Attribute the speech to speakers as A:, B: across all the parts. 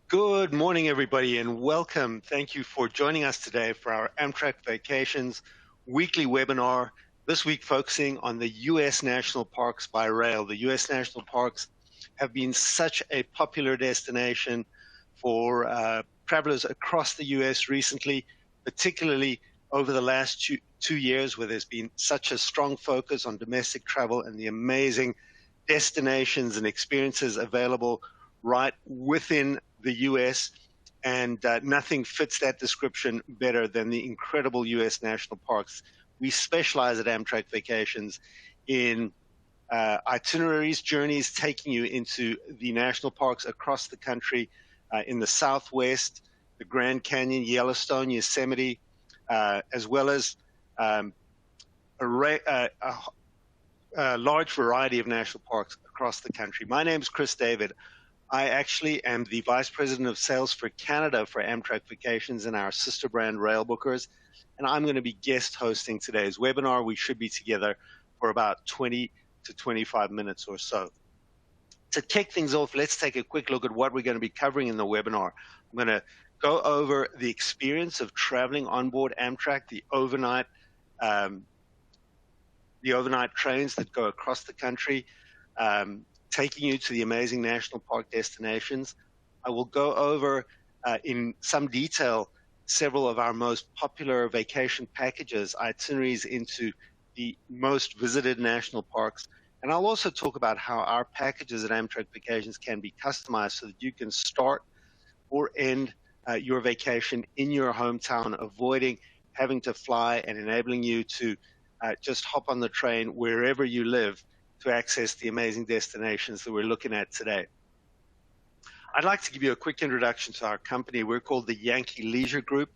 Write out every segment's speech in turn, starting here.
A: Good morning, everybody, and welcome. Thank you for joining us today for our Amtrak Vacations weekly webinar. This week, focusing on the U.S. national parks by rail. The U.S. national parks have been such a popular destination for travelers across the U.S. recently, particularly over the last two years, where there's been such a strong focus on domestic travel and the amazing destinations and experiences available right within the US, and nothing fits that description better than the incredible US national parks. We specialize at Amtrak Vacations in itineraries, journeys taking you into the national parks across the country, in the Southwest, the Grand Canyon, Yellowstone, Yosemite, as well as um, a large variety of national parks across the country. My name is Chris David. I actually am the Vice President of Sales for Canada for Amtrak Vacations and our sister brand Rail Bookers, and I'm going to be guest hosting today's webinar. We should be together for about 20 to 25 minutes or so. To kick things off, let's take a quick look at what we're going to be covering in the webinar. I'm going to go over the experience of traveling on board Amtrak, the overnight trains that go across the country, taking you to the amazing national park destinations. I will go over in some detail several of our most popular vacation packages, itineraries into the most visited national parks. And I'll also talk about how our packages at Amtrak Vacations can be customized so that you can start or end your vacation in your hometown, avoiding having to fly and enabling you to just hop on the train wherever you live to access the amazing destinations that we're looking at today. I'd like to give you a quick introduction to our company. We're called the Yankee Leisure Group.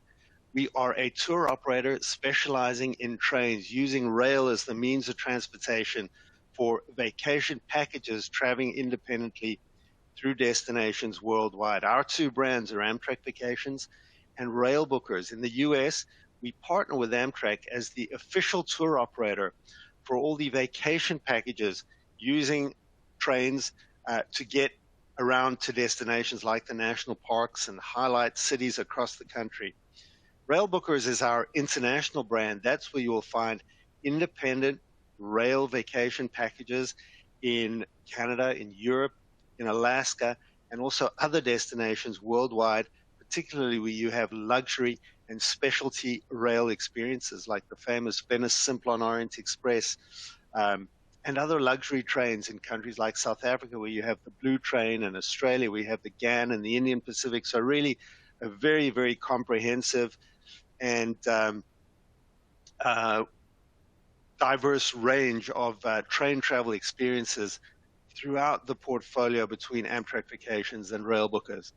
A: We are a tour operator specializing in trains, using rail as the means of transportation for vacation packages traveling independently through destinations worldwide. Our two brands are Amtrak Vacations and Rail Bookers. In the US, we partner with Amtrak as the official tour operator for all the vacation packages using trains to get around to destinations like the national parks and highlight cities across the country. Rail Bookers is our international brand. That's where you will find independent rail vacation packages in Canada, in Europe, in Alaska, and also other destinations worldwide, particularly where you have luxury and specialty rail experiences like the famous Venice Simplon Orient Express, and other luxury trains in countries like South Africa, where you have the Blue Train, and Australia, where you have the GAN and the Indian Pacific. So really a very, very comprehensive and diverse range of train travel experiences throughout the portfolio between Amtrak Vacations and Rail Bookers.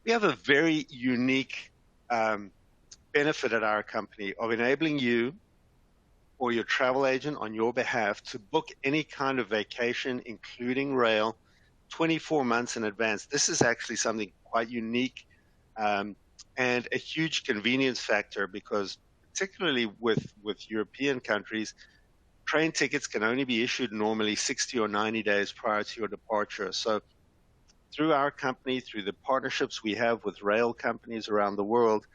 A: We have a very unique benefit at our company of enabling you or your travel agent on your behalf to book any kind of vacation, including rail, 24 months in advance. This is actually something quite unique and a huge convenience factor, because particularly with European countries, train tickets can only be issued normally 60 or 90 days prior to your departure. So through our company, through the partnerships we have with rail companies around the world,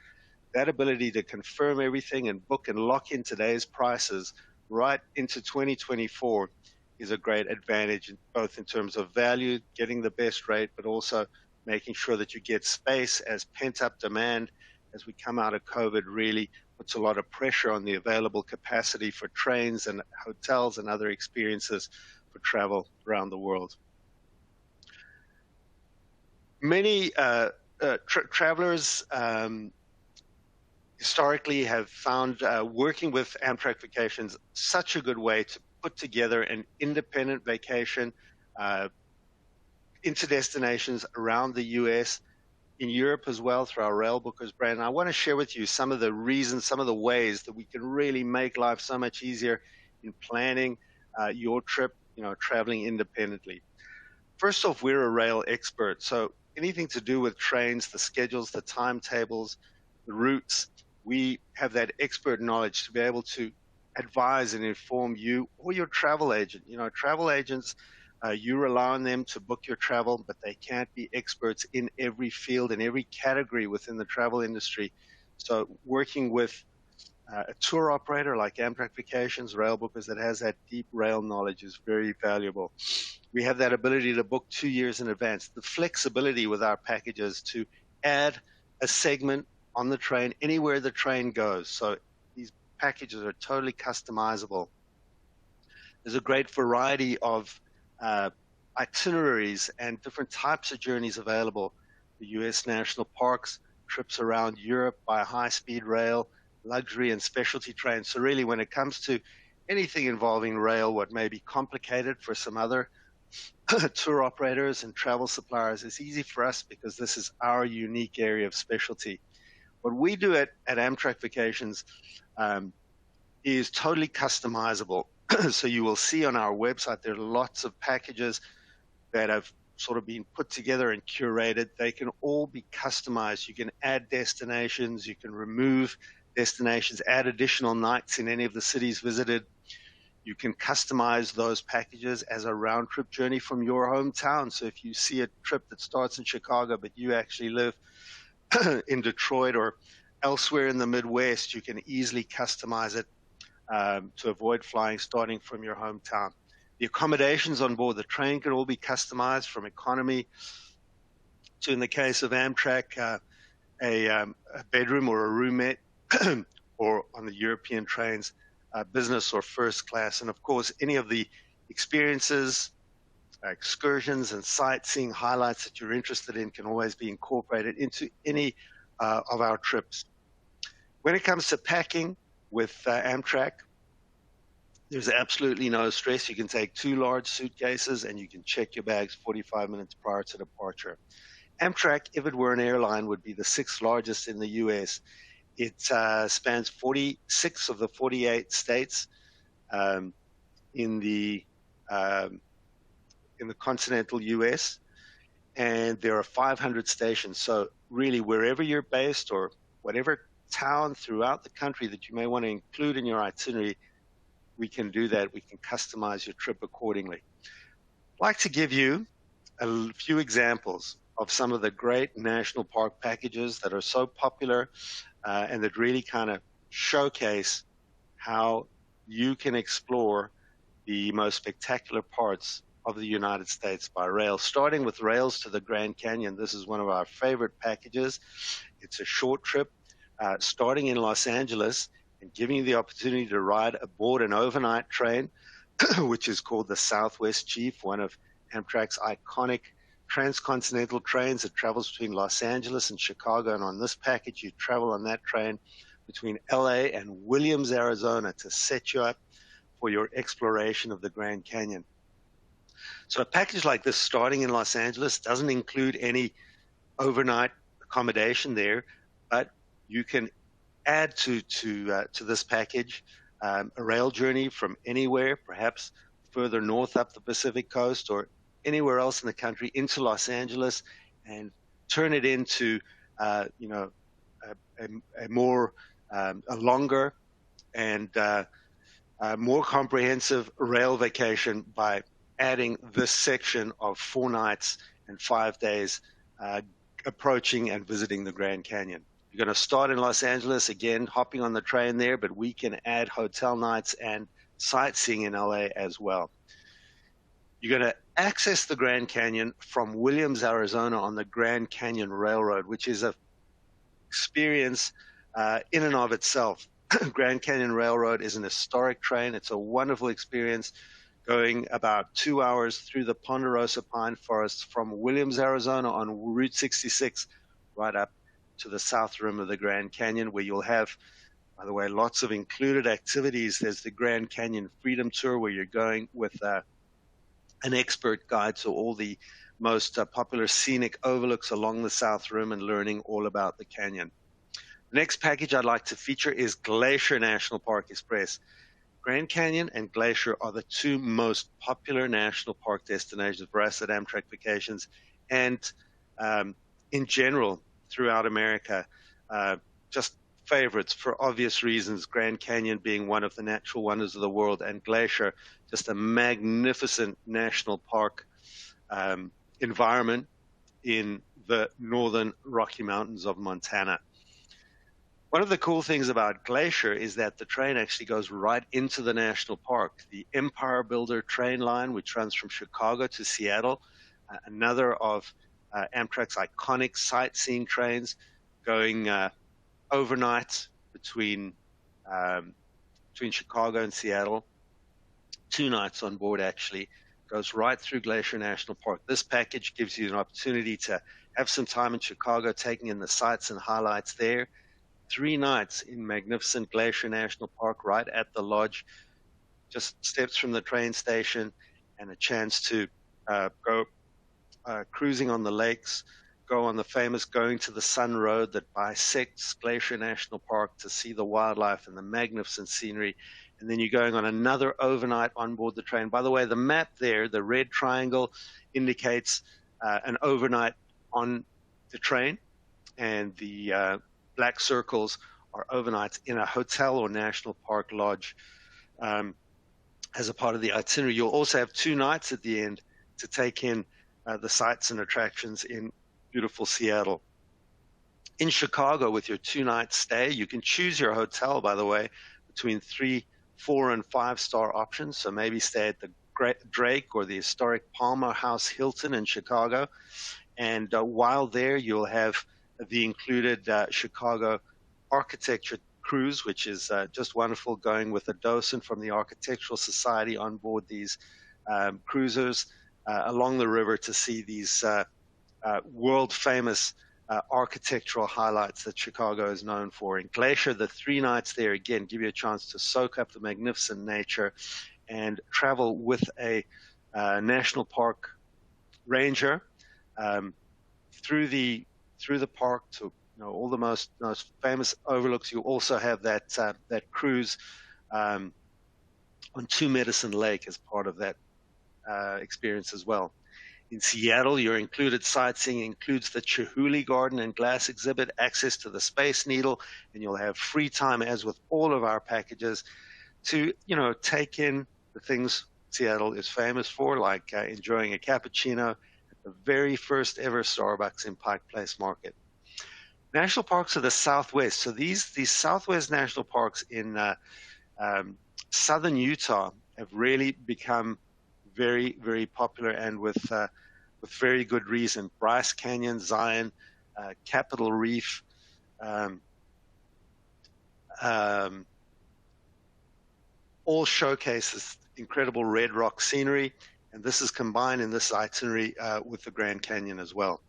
A: that ability to confirm everything and book and lock in today's prices right into 2024 is a great advantage, both in terms of value, getting the best rate, but also making sure that you get space, as pent-up demand as we come out of COVID really puts a lot of pressure on the available capacity for trains and hotels and other experiences for travel around the world. Many travelers historically have found working with Amtrak Vacations such a good way to put together an independent vacation into destinations around the US, in Europe as well, through our Rail Bookers brand. And I want to share with you some of the reasons, some of the ways that we can really make life so much easier in planning your trip, traveling independently. First off, we're a rail expert, so anything to do with trains, the schedules, the timetables, the routes, we have that expert knowledge to be able to advise and inform you or your travel agent. Travel agents You rely on them to book your travel, but they can't be experts in every field and every category within the travel industry. So working with a tour operator like Amtrak Vacations, rail bookers that has that deep rail knowledge is very valuable. We have that ability to book 2 years in advance. The flexibility with our packages to add a segment on the train anywhere the train goes. So these packages are totally customizable. There's a great variety of itineraries and different types of journeys available. The U.S. national parks, trips around Europe by high-speed rail, luxury and specialty trains. So really, when it comes to anything involving rail, what may be complicated for some other tour operators and travel suppliers, it's easy for us because this is our unique area of specialty. What we do at Amtrak Vacations is totally customizable. So you will see on our website, there are lots of packages that have sort of been put together and curated. They can all be customized. You can add destinations, you can remove destinations, add additional nights in any of the cities visited. You can customize those packages as a round trip journey from your hometown. So if you see a trip that starts in Chicago, but you actually live in Detroit or elsewhere in the Midwest, you can easily customize it to avoid flying starting from your hometown. The accommodations on board the train can all be customized from economy to, in the case of Amtrak, a bedroom or a roommate, or on the European trains, business or first class. And of course, any of the experiences, excursions, and sightseeing highlights that you're interested in can always be incorporated into any of our trips. When it comes to packing with Amtrak, there's absolutely no stress. You can take 2 large suitcases and you can check your bags 45 minutes prior to departure. Amtrak, if it were an airline, would be the 6th largest in the U.S. It spans 46 of the 48 states in the continental U.S., and there are 500 stations. So really, wherever you're based or whatever town throughout the country that you may want to include in your itinerary, we can do that. We can customize your trip accordingly. I'd like to give you a few examples of some of the great national park packages that are so popular and that really kind of showcase how you can explore the most spectacular parts of the United States by rail. Starting with Rails to the Grand Canyon, this is one of our favorite packages. It's a short trip starting in Los Angeles and giving you the opportunity to ride aboard an overnight train, which is called the Southwest Chief, one of Amtrak's iconic transcontinental trains that travels between Los Angeles and Chicago. And on this package, you travel on that train between LA and Williams, Arizona, to set you up for your exploration of the Grand Canyon. So a package like this starting in Los Angeles doesn't include any overnight accommodation there, but you can add to this package a rail journey from anywhere, perhaps further north up the Pacific coast or anywhere else in the country into Los Angeles, and turn it into a longer and more comprehensive rail vacation by adding this section of 4 nights and 5 days approaching and visiting the Grand Canyon. You're going to start in Los Angeles, again, hopping on the train there, but we can add hotel nights and sightseeing in LA as well. You're going to access the Grand Canyon from Williams, Arizona on the Grand Canyon Railroad, which is an experience in and of itself. Grand Canyon Railroad is an historic train. It's a wonderful experience going about 2 hours through the Ponderosa Pine Forest from Williams, Arizona on Route 66 right up to the south rim of the Grand Canyon, where you'll have, by the way, lots of included activities. There's the Grand Canyon Freedom Tour, where you're going with an expert guide to all the most popular scenic overlooks along the south rim and learning all about the canyon. The next package I'd like to feature is Glacier National Park Express. Grand Canyon and Glacier are the 2 most popular national park destinations for us at Amtrak Vacations, and in general throughout America. Just favorites for obvious reasons, Grand Canyon being one of the natural wonders of the world, and Glacier, just a magnificent national park environment in the northern Rocky Mountains of Montana. One of the cool things about Glacier is that the train actually goes right into the national park. The Empire Builder train line, which runs from Chicago to Seattle, another of Amtrak's iconic sightseeing trains, going overnight between Chicago and Seattle. 2 nights on board, actually. Goes right through Glacier National Park. This package gives you an opportunity to have some time in Chicago, taking in the sights and highlights there. 3 nights in magnificent Glacier National Park, right at the lodge, just steps from the train station, and a chance to go cruising on the lakes, go on the famous Going to the Sun Road that bisects Glacier National Park to see the wildlife and the magnificent scenery. And then you're going on another overnight on board the train. By the way, the map there, the red triangle, indicates an overnight on the train, and the black circles are overnights in a hotel or national park lodge as a part of the itinerary. You'll also have 2 nights at the end to take in the sights and attractions in beautiful Seattle. In Chicago, with your 2-night stay, you can choose your hotel, by the way, between 3, 4, and 5-star options. So maybe stay at the Drake or the historic Palmer House Hilton in Chicago. And while there, you'll have the included Chicago architecture cruise, which is just wonderful, going with a docent from the Architectural Society on board these cruisers along the river to see these world-famous architectural highlights that Chicago is known for. In Glacier, the 3 nights there, again, give you a chance to soak up the magnificent nature and travel with a national park ranger through the park to all the most famous overlooks. You also have that cruise on Two Medicine Lake as part of that experience as well. In Seattle, your included sightseeing includes the Chihuly Garden and Glass exhibit, access to the Space Needle, and you'll have free time, as with all of our packages, to take in the things Seattle is famous for, like enjoying a cappuccino at the very first ever Starbucks in Pike Place Market. National parks of the Southwest. So these Southwest national parks in southern Utah have really become very, very popular, and with very good reason. Bryce Canyon, Zion, Capitol Reef, all showcases incredible red rock scenery, and this is combined in this itinerary with the Grand Canyon as well.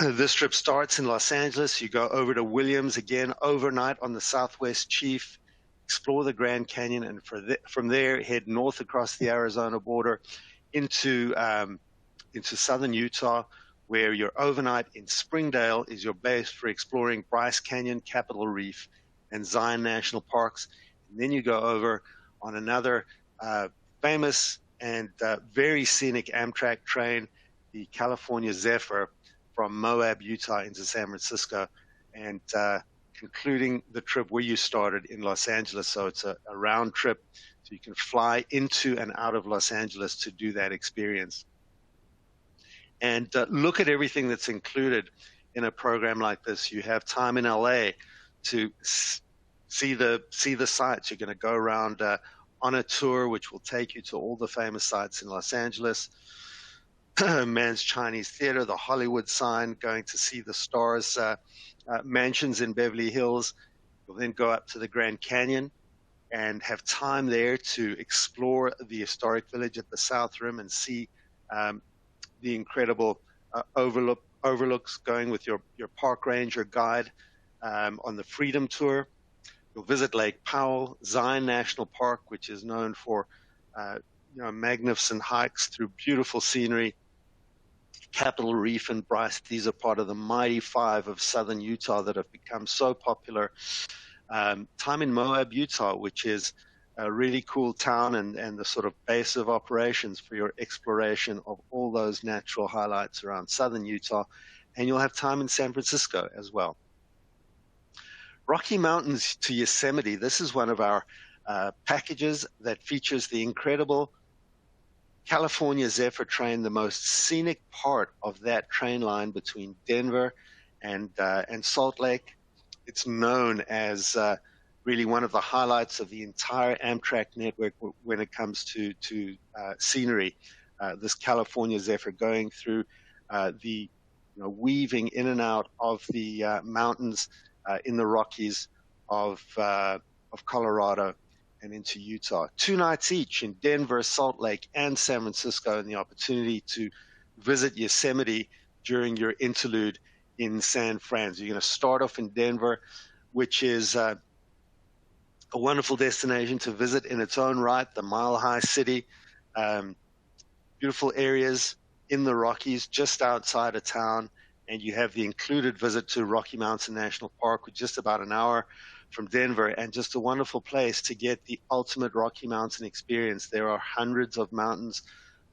A: This trip starts in Los Angeles. You go over to Williams, again, overnight on the Southwest Chief, explore the Grand Canyon, and from there head north across the Arizona border into southern Utah, where your overnight in Springdale is your base for exploring Bryce Canyon, Capitol Reef, and Zion National Parks. And then you go over on another famous and very scenic Amtrak train, the California Zephyr, from Moab, Utah into San Francisco, and concluding the trip where you started in Los Angeles. So it's a round trip, so you can fly into and out of Los Angeles to do that experience. And look at everything that's included in a program like this. You have time in LA to see the sights. You're going to go around on a tour, which will take you to all the famous sites in Los Angeles. Mann's Chinese Theater, the Hollywood sign, going to see the Stars mansions in Beverly Hills. You'll then go up to the Grand Canyon and have time there to explore the historic village at the South Rim and see the incredible overlooks, going with your park ranger guide on the Freedom Tour. You'll visit Lake Powell, Zion National Park, which is known for magnificent hikes through beautiful scenery. Capitol Reef and Bryce, these are part of the mighty 5 of southern Utah that have become so popular. Time in Moab, Utah, which is a really cool town and the sort of base of operations for your exploration of all those natural highlights around southern Utah. And you'll have time in San Francisco as well. Rocky Mountains to Yosemite. This is one of our packages that features the incredible California Zephyr train, the most scenic part of that train line between Denver and Salt Lake. It's known as really one of the highlights of the entire Amtrak network when it comes to scenery. This California Zephyr going through the weaving in and out of the mountains in the Rockies of Colorado and into Utah. 2 nights each in Denver, Salt Lake, and San Francisco, and the opportunity to visit Yosemite during your interlude in San Fran. So you're going to start off in Denver, which is a wonderful destination to visit in its own right, the mile-high city, beautiful areas in the Rockies just outside of town, and you have the included visit to Rocky Mountain National Park, with just about an hour from Denver, and just a wonderful place to get the ultimate Rocky Mountain experience. There are hundreds of mountains,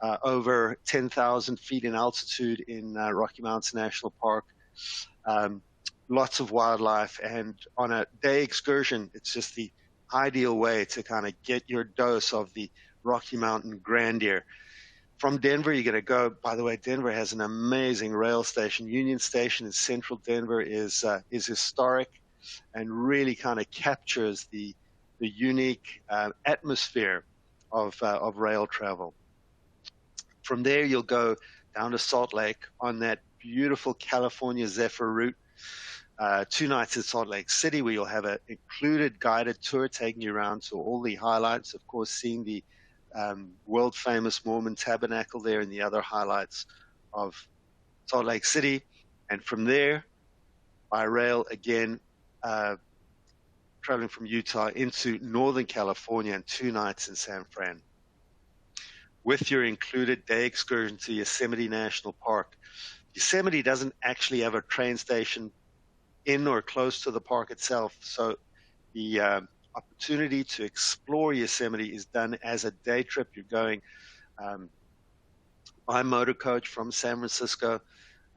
A: over 10,000 feet in altitude in Rocky Mountain National Park. Lots of wildlife, and on a day excursion, it's just the ideal way to kind of get your dose of the Rocky Mountain grandeur. From Denver, you're going to go, by the way, Denver has an amazing rail station. Union Station in central Denver is historic and really kind of captures the unique atmosphere of rail travel. From there, you'll go down to Salt Lake on that beautiful California Zephyr route. 2 nights in Salt Lake City, where you'll have an included guided tour taking you around to all the highlights, of course, seeing the world-famous Mormon Tabernacle there and the other highlights of Salt Lake City. And from there, by rail again, traveling from Utah into Northern California, and 2 nights in San Fran. With your included day excursion to Yosemite National Park. Yosemite doesn't actually have a train station in or close to the park itself, so the opportunity to explore Yosemite is done as a day trip. You're going by motor coach from San Francisco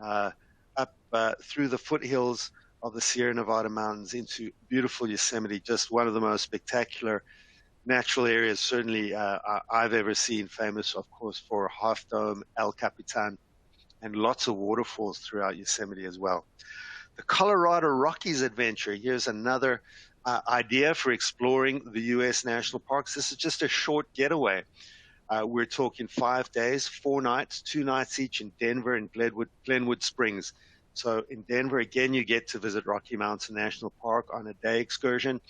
A: up through the foothills of the Sierra Nevada mountains into beautiful Yosemite, just one of the most spectacular natural areas certainly I've ever seen, famous, of course, for Half Dome, El Capitan, and lots of waterfalls throughout Yosemite as well. The Colorado Rockies adventure, here's another idea for exploring the U.S. national parks. This is just a short getaway. We're talking 5 days, 4 nights, 2 nights each in Denver and Glenwood Springs. So in Denver, again, you get to visit Rocky Mountain National Park on a day excursion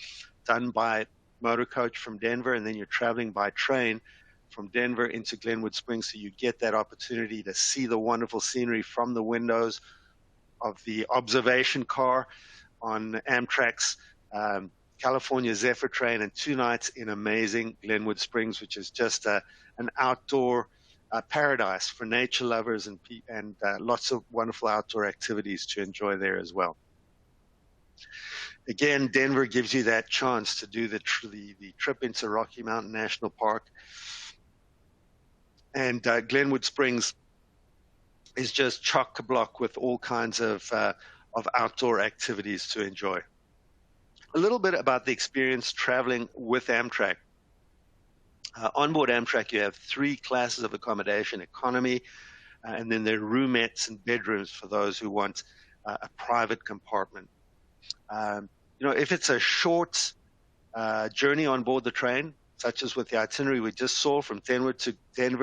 A: done by motor coach from Denver, and then you're traveling by train from Denver into Glenwood Springs, so you get that opportunity to see the wonderful scenery from the windows of the observation car on Amtrak's California Zephyr train, and 2 nights in amazing Glenwood Springs, which is just an outdoor paradise for nature lovers, and lots of wonderful outdoor activities to enjoy there as well. Again, Denver gives you that chance to do the trip into Rocky Mountain National Park. And Glenwood Springs is just chock-a-block with all kinds of outdoor activities to enjoy. A little bit about the experience traveling with Amtrak. Onboard Amtrak, you have 3 classes of accommodation: economy, and then there are roomettes and bedrooms for those who want a private compartment. If it's a short journey on board the train, such as with the itinerary we just saw from Denver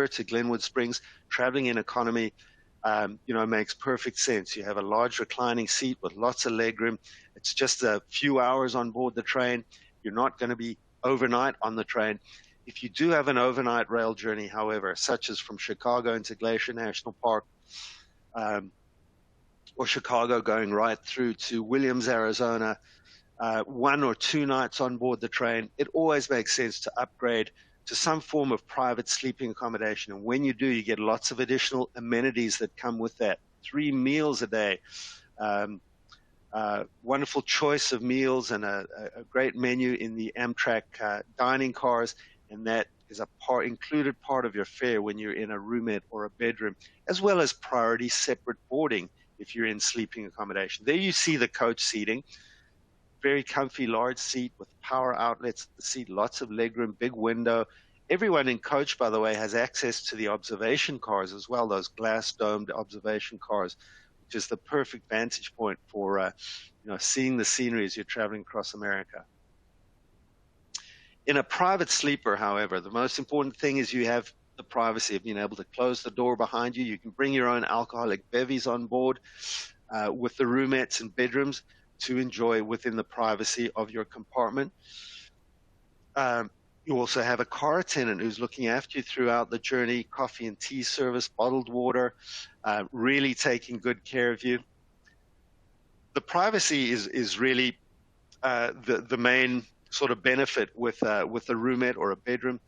A: to Glenwood Springs, traveling in economy, makes perfect sense. You have a large reclining seat with lots of legroom. It's just a few hours on board the train. You're not going to be overnight on the train. If you do have an overnight rail journey, however, such as from Chicago into Glacier National Park, or Chicago going right through to Williams, Arizona, 1 or 2 nights on board the train, it always makes sense to upgrade to some form of private sleeping accommodation. And when you do, you get lots of additional amenities that come with that. 3 meals a day, wonderful choice of meals, and a great menu in the Amtrak dining cars. And that is a included part of your fare when you're in a roomette or a bedroom, as well as priority separate boarding if you're in sleeping accommodation. There you see the coach seating. very comfy, large seat with power outlets at the seat, lots of legroom, big window. Everyone in coach, by the way, has access to the observation cars as well, those glass-domed observation cars, which is the perfect vantage point for seeing the scenery as you're traveling across America. In a private sleeper, however, the most important thing is you have the privacy of being able to close the door behind you. You can bring your own alcoholic bevies on board with the roomettes and bedrooms to enjoy within the privacy of your compartment. You also have a car attendant who's looking after you throughout the journey, coffee and tea service, bottled water, really taking good care of you. The privacy is really the main sort of benefit with a roomette or a bedroom.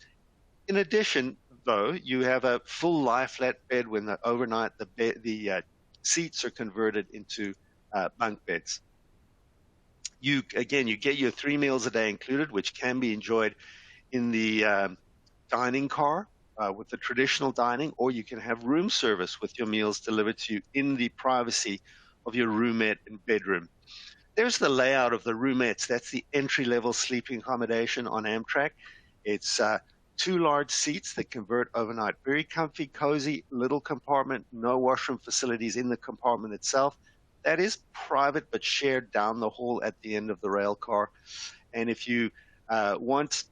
A: In addition, though, you have a full lie flat bed when overnight the seats are converted into bunk beds. You get your 3 meals a day included, which can be enjoyed in the dining car with the traditional dining, or you can have room service with your meals delivered to you in the privacy of your roomette and bedroom. There's the layout of the roomettes. That's the entry-level sleeping accommodation on Amtrak. It's 2 large seats that convert overnight. Very comfy, cozy, little compartment, no washroom facilities in the compartment itself. That is private but shared down the hall at the end of the rail car. And if you want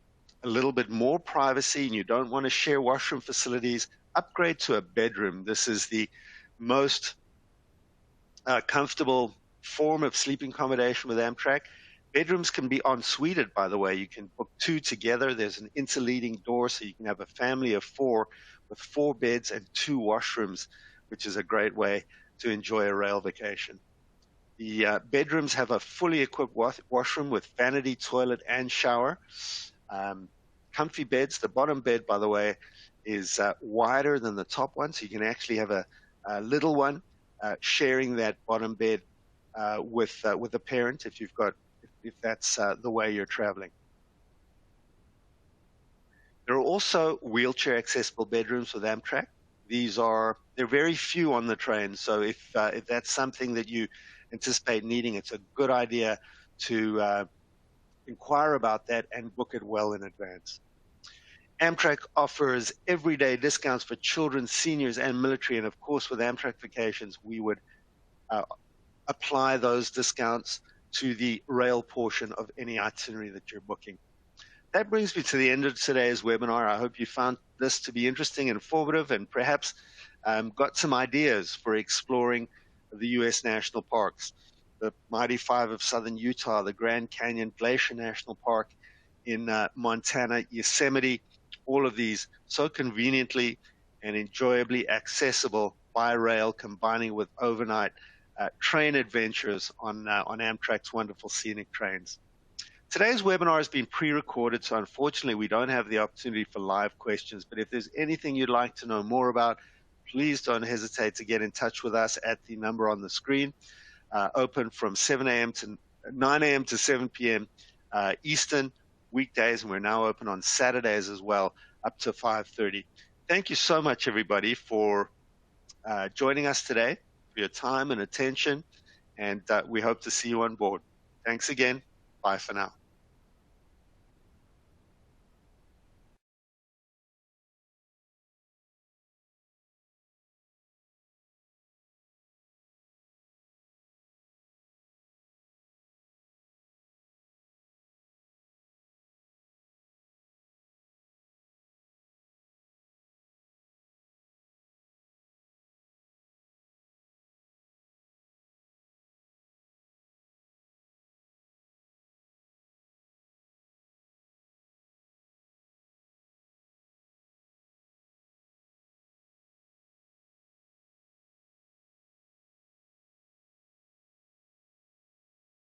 A: a little bit more privacy and you don't want to share washroom facilities, upgrade to a bedroom. This is the most comfortable form of sleeping accommodation with Amtrak. Bedrooms can be en-suited, by the way. You can book 2 together. There's an interleading door, so you can have a family of 4 with 4 beds and 2 washrooms, which is a great way to enjoy a rail vacation. The bedrooms have a fully equipped washroom with vanity, toilet, and shower. Comfy beds. The bottom bed, by the way, is wider than the top one, so you can actually have a little one sharing that bottom bed with a parent if that's the way you're traveling. There are also wheelchair accessible bedrooms with Amtrak. They're very few on the train, so if that's something that you anticipate needing, it's a good idea to inquire about that and book it well in advance. Amtrak offers everyday discounts for children, seniors, and military, and of course with Amtrak Vacations, we would apply those discounts to the rail portion of any itinerary that you're booking. That brings me to the end of today's webinar. I hope you found this to be interesting and informative, and perhaps got some ideas for exploring the U.S. national parks. The Mighty Five of Southern Utah, the Grand Canyon, Glacier National Park in Montana, Yosemite, all of these so conveniently and enjoyably accessible by rail, combining with overnight train adventures on Amtrak's wonderful scenic trains. Today's webinar has been pre-recorded, so unfortunately we don't have the opportunity for live questions, but if there's anything you'd like to know more about, please don't hesitate to get in touch with us at the number on the screen. Open from 7 a.m. to 9 a.m. to 7 p.m. Eastern weekdays, and we're now open on Saturdays as well, up to 5:30. Thank you so much, everybody, for joining us today, for your time and attention, and we hope to see you on board. Thanks again. Bye for now.